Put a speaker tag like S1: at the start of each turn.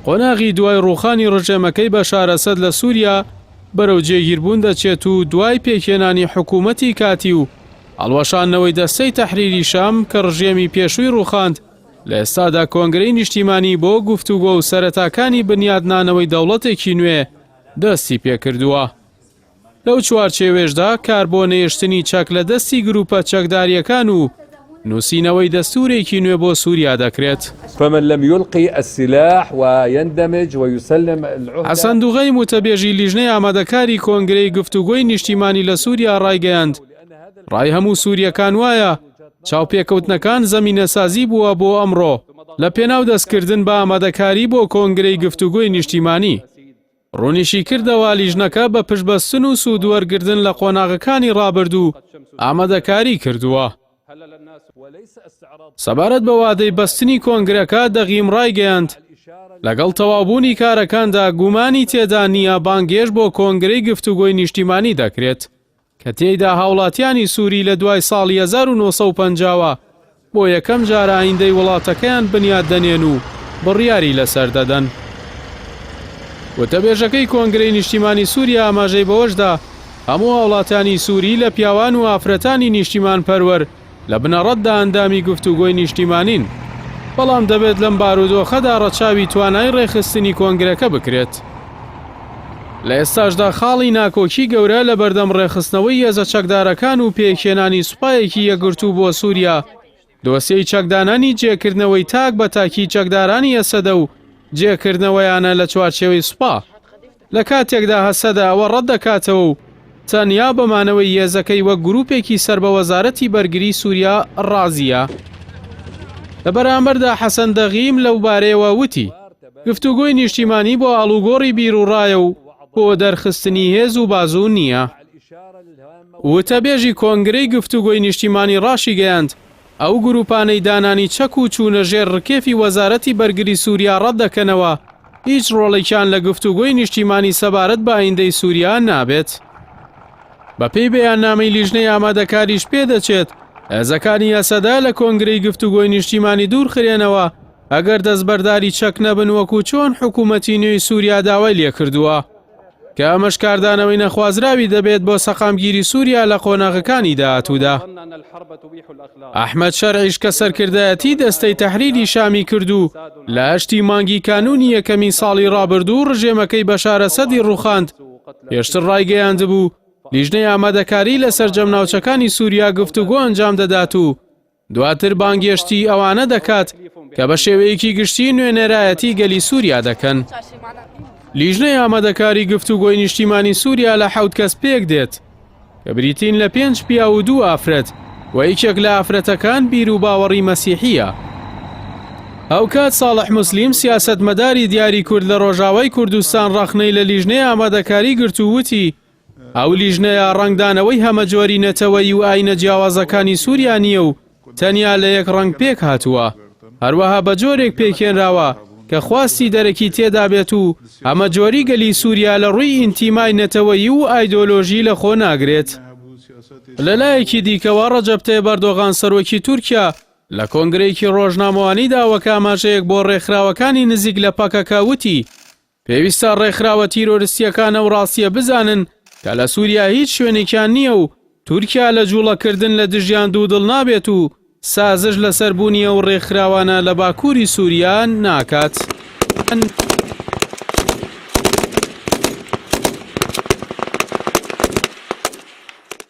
S1: قۆناغی دوای ڕووخانی ڕژێمەکەی بەشار ئەسەد لە سووریا بەرەو جێگیربوون دەچێت و دوای پێکهێنانی حکوومەتی کاتی و هەڵوەشانەوەی دەستەی تەحریری شام کە ڕژێمی پێشووی ڕووخاند لە ئێستادا کۆنگرەی نیشتیمانی بۆ گفتوگۆ و سەرەتاکانی بنیادنانەوەی دەوڵەتێکی نوێ دەستی پێکردووە. لەو چوارچێوێژدا کار بۆ نێشتنی چەک لە دەستی گروپە چەکداریەکان و نووسینەوەی دەستورێکی نوێ بۆ سووریا دەکرێت.
S2: فمن لم يلقي السلاح ويندمج ويسلم العهدة.
S1: حەسەن دوغەی متەبێژی لیژنەی ئامادەکاری کۆنگرەی گفتوگۆی نیشتیمانی لە سووریا ڕایگەیاند ڕای هەموو سووریەکان وایە چاوپێکەوتنەکان زەمینەسازی بووە بۆ ئەمڕۆ لە پێناو دەستکردن بە ئامادەکاری بۆ کۆنگرەی گفتوگۆی نیشتیمانی. ڕوونیشی کردەوە لیژنەکە بە پشتبەستن و سوودوەرگردن لە قۆناغەکانی ڕابردوو ئامادەکاری کردووە. سەبارەت بە وادەی بەستنی کۆنگرەکە دەغیم ڕایگەیاند لەگەڵ تەواوبوونی کارەکاندا گومانی تێدا نییە بانگێش بۆ کۆنگرەی گفتوگۆی نیشتیمانی دەکرێت کە تێیدا هاوڵاتیانی سووری لە دوای ساڵی 1950 بۆ یەکەم جارە ئایندەی وڵاتەکەیان بنیاد دەنێن و بڕیاری لەسەر دەدەن. وتەبێژەکەی کۆنگرەی نیشتیمانی سووریا ئاماژەی بەوەشدا هەموو هاوڵاتیانی سووری لە پیاوان و ئافرەتانی نیشتیمان پەروەر لە بنەڕەتدا ئەندامی گفتوگۆی نیشتیمانین، بەڵام دەبێت لەم بارودۆخەدا ڕەچاوی توانای ڕێخستنی کۆنگرەکە بکرێت. لە ئێستاشدا خاڵی ناکۆکی گەورە لە بەردەم ڕێخستنەوەی هێزە چەکدارەکان و پێکهێنانی سوپایەکی یەکگرتوو بۆ سووریا دۆسیەی چەکدانانی جێکردنەوەی تاک بە تاکی چەکدارانی ئەسەدە و جێکردنەوەیانە لە چوارچێوەی سوپا لە کاتێکدا هەسەدە ئەوە ڕەت دەکاتەوە و تەنیا بەمانەوەی هێزەکەی وەک گروپێکی سەر بە وەزارەتی بەرگری سووریا ڕازیە. لە بەرامبەردا حەسەن دەغیم لەو بارەیەوە وتی گفتوگۆی نیشتیمانی بۆ ئاڵوگۆڕی بیرروڕایە و بۆ دەرخستنی هێز و بازوو نییە. وتەبێژی کۆنگرەی گفتوگۆی نیشتیمانی ڕاشی گەیاند ئەو گروپانەی دانانی چەک و چوونە ژێر ڕکێفی وەزارەتی بەرگری سووریا ڕەت دەکەنەوە هیچ ڕۆڵێکیان لە گفتوگۆی نیشتیمانی سەبارەت بە ئایندەی سووریا نابێت. بەپێی بەیاننامەی لیژنەی ئامادەکاریش پێدەچێت هێزەکانی ئەسەدا لە کۆنگرەی گفتوگۆی نیشتیمانی دوور خرێنەوە ئەگەر دەستبەرداری چەک نەبن وەکو چۆن حکوومەتی نوێی سووریا داوای لێکردووە کە ئەمەش کاردانەوەی نەخوازراوی دەبێت بۆ سەقامگیری سووریا لە قۆناغەکانی داهاتوودا. ئەحمەد شەرعیش کە سەرکردایەتی دەستەی تەحریری شامی کردو لە هەشتی مانگی کانونی یەکەمی ساڵی ڕابردوو ڕژێمەکەی بەشار ئەسەدی ڕووخاند پێشتر ڕایگەیاندبوو لیژنەی ئامادەکاری لە سەرجەم ناوچەکانی سووریا گفتوگۆ ئەنجام دەدات و دواتر بانگێشتی ئەوانە دەکات کە بە شێوەیەکی گشتی نوێنەرایەتی گەلی سووریا دەکەن. لیژنەی ئامادەکاری گفتوگۆی نیشتیمانی سووریا لە 7 کەس پێک دێت کە بریتین لە 5 پیا و 2 ئافرەت و یەکێک لە ئافرەتەکان بیر و باوەڕی مەسیحیە. ئەو کات ساڵح موسلیم سیاسەتمەداری دیاری کورد لە ڕۆژاوای کوردستان ڕەخنەی لە لیژنەی ئامادەکاری گرت و وتی ئەو لیژنەیە ڕنگدانەوەی هەمەجۆری نەتەوەی و ئاینە جیاوازەکانی سووریا نییە و تەنیا لە یەک ڕنگ پێک هاتووە، هەروەها بە جۆرێک پێکێنراوە کە خواستی دەرەکی تێدا بێت و هەمەجۆری گەلی سووریا لە ڕووی ئینتیمای نەتەوەیی و ئایدۆلۆژی لە خۆ ناگرێت. لەلایەکی دیکەوە ڕەجەب تاییب ئەردۆغان سەرۆکی تورکیا لە کۆنگرەیەکی ڕۆژنامەوانی داوەکە ئاماژەیەک بۆ ڕێکخراوەکانی نزیک لە پەکەکە وتی پێویستە ڕێکخراوە تیرۆریستیەکانە و ڕاستیە بزانن کە لە سووریا هیچ شوێنێکیان نییە و تورکیا لە جوڵەکردن لە دژیان دوودڵ نابێت و سازش لەسەر بوونیە و ڕێکخراوانە لە باکووری سووریا ناکات.